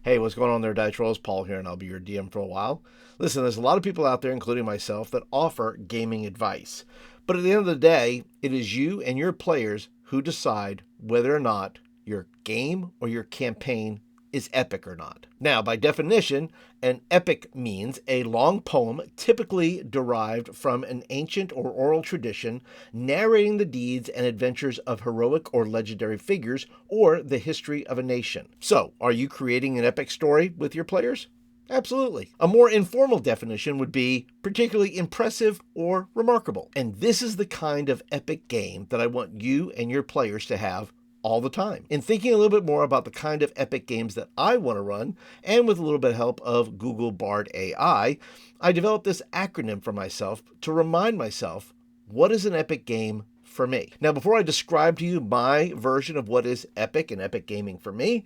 Hey, what's going on there, Dice Rolls? Paul here, and I'll be your DM for a while. Listen, there's a lot of people out there, including myself, that offer gaming advice. But at the end of the day, it is you and your players who decide whether or not your game or your campaign is epic or not. Now, by definition, an epic means a long poem typically derived from an ancient or oral tradition narrating the deeds and adventures of heroic or legendary figures or the history of a nation. So, are you creating an epic story with your players? Absolutely. A more informal definition would be particularly impressive or remarkable. And this is the kind of epic game that I want you and your players to have all the time. In thinking a little bit more about the kind of epic games that I want to run, and with a little bit of help of Google Bard AI, I developed this acronym for myself to remind myself what is an epic game for me. Now, before I describe to you my version of what is epic and epic gaming for me,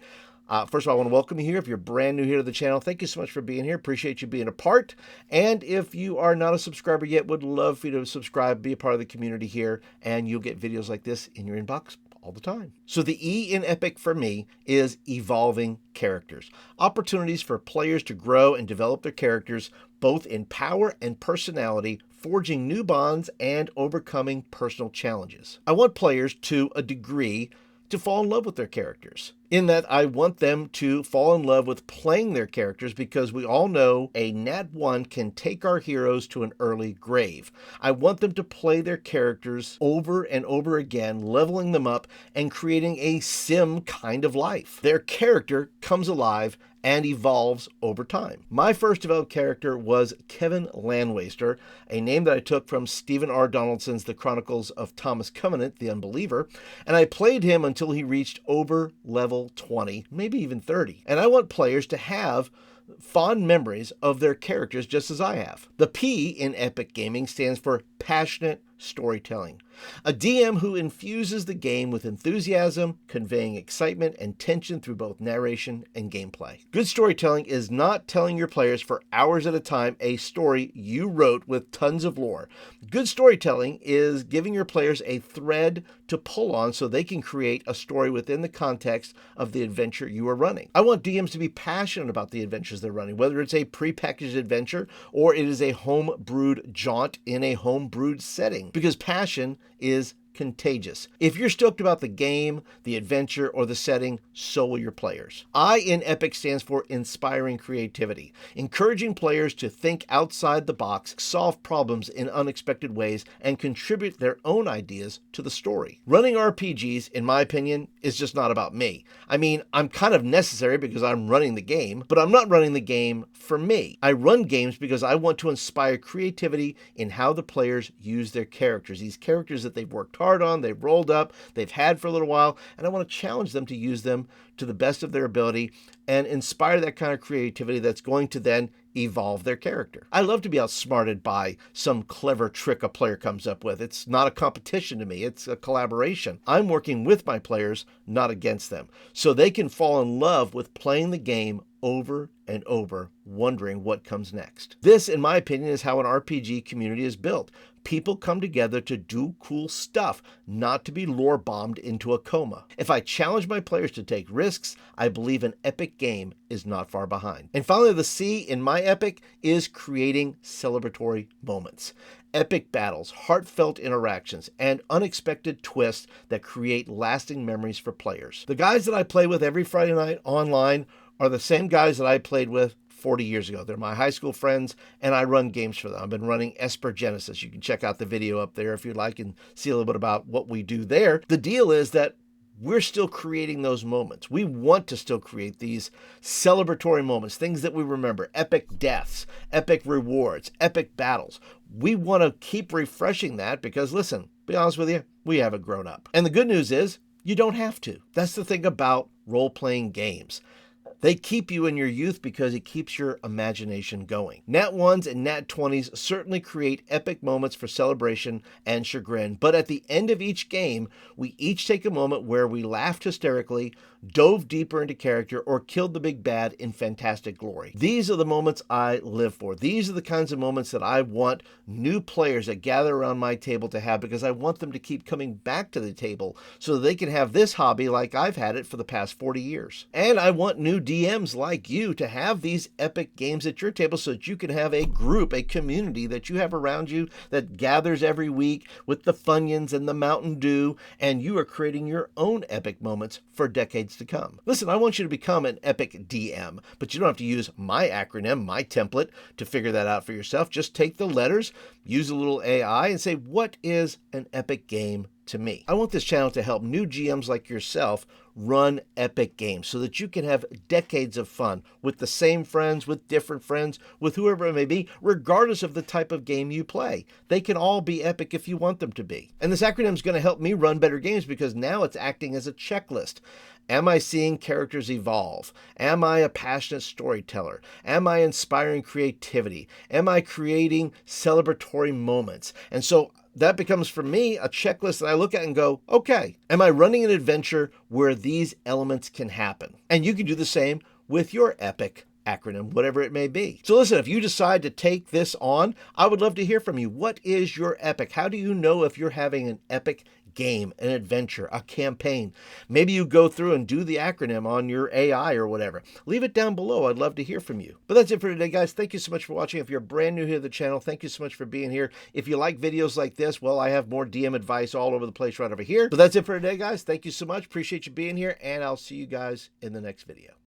first of all, I want to welcome you here. If you're brand new here to the channel, thank you so much for being here. Appreciate you being a part. And if you are not a subscriber yet, would love for you to subscribe, be a part of the community here, and you'll get videos like this in your inbox all the time. So the E in epic for me is evolving characters. Opportunities for players to grow and develop their characters, both in power and personality, forging new bonds and overcoming personal challenges. I want players to a degree to fall in love with their characters. In that, I want them to fall in love with playing their characters because we all know a Nat 1 can take our heroes to an early grave. I want them to play their characters over and over again, leveling them up and creating a sim kind of life. Their character comes alive and evolves over time. My first developed character was Kevin Landwaster, a name that I took from Stephen R. Donaldson's The Chronicles of Thomas Covenant, the Unbeliever, and I played him until he reached over level 20, maybe even 30. And I want players to have fond memories of their characters just as I have. The P in epic gaming stands for passionate storytelling. A DM who infuses the game with enthusiasm, conveying excitement and tension through both narration and gameplay. Good storytelling is not telling your players for hours at a time a story you wrote with tons of lore. Good storytelling is giving your players a thread to pull on so they can create a story within the context of the adventure you are running. I want DMs to be passionate about the adventures they're running, whether it's a prepackaged adventure or it is a home-brewed jaunt in a home-brewed setting, because passion is contagious. If you're stoked about the game, the adventure, or the setting, so will your players. I in EPIC stands for inspiring creativity, encouraging players to think outside the box, solve problems in unexpected ways, and contribute their own ideas to the story. Running RPGs, in my opinion, is just not about me. I mean, I'm kind of necessary because I'm running the game, but I'm not running the game for me. I run games because I want to inspire creativity in how the players use their characters, these characters that they've worked hard on, they've rolled up, they've had for a little while, and I want to challenge them to use them to the best of their ability and inspire that kind of creativity that's going to then evolve their character. I love to be outsmarted by some clever trick a player comes up with. It's not a competition to me, it's a collaboration. I'm working with my players, not against them, so they can fall in love with playing the game over and over, wondering what comes next. This, in my opinion, is how an RPG community is built. People come together to do cool stuff, not to be lore bombed into a coma. If I challenge my players to take risks, I believe an epic game is not far behind. And finally, the C in my epic is creating celebratory moments. Epic battles, heartfelt interactions, and unexpected twists that create lasting memories for players. The guys that I play with every Friday night online are the same guys that I played with 40 years ago. They're my high school friends, and I run games for them. I've been running Esper Genesis. You can check out the video up there if you'd like and see a little bit about what we do there. The deal is that we're still creating those moments. We want to still create these celebratory moments, things that we remember, epic deaths, epic rewards, epic battles. We want to keep refreshing that because, listen, be honest with you, we haven't grown up. And the good news is you don't have to. That's the thing about role-playing games. They keep you in your youth because it keeps your imagination going. Nat 1s and Nat 20s certainly create epic moments for celebration and chagrin, but at the end of each game, we each take a moment where we laughed hysterically, dove deeper into character, or killed the big bad in fantastic glory. These are the moments I live for. These are the kinds of moments that I want new players that gather around my table to have, because I want them to keep coming back to the table so that they can have this hobby like I've had it for the past 40 years. And I want new DMs like you to have these epic games at your table so that you can have a group, a community that you have around you that gathers every week with the Funyuns and the Mountain Dew, and you are creating your own epic moments for decades to come. Listen, I want you to become an epic DM, but you don't have to use my acronym, my template, to figure that out for yourself. Just take the letters, use a little AI, and say, what is an epic game to me? I want this channel to help new GMs like yourself run epic games so that you can have decades of fun with the same friends, with different friends, with whoever it may be, regardless of the type of game you play. They can all be epic if you want them to be. And this acronym is going to help me run better games because now it's acting as a checklist. Am I seeing characters evolve? Am I a passionate storyteller? Am I inspiring creativity? Am I creating celebratory moments? And so that becomes, for me, a checklist that I look at and go, okay, am I running an adventure where these elements can happen? And you can do the same with your epic acronym, whatever it may be. So listen, if you decide to take this on, I would love to hear from you. What is your epic? How do you know if you're having an epic game, an adventure, a campaign? Maybe you go through and do the acronym on your AI or whatever. Leave it down below. I'd love to hear from you. But that's it for today, guys. Thank you so much for watching. If you're brand new here to the channel, thank you so much for being here. If you like videos like this, well, I have more DM advice all over the place right over here. But that's it for today, guys. Thank you so much. Appreciate you being here, and I'll see you guys in the next video.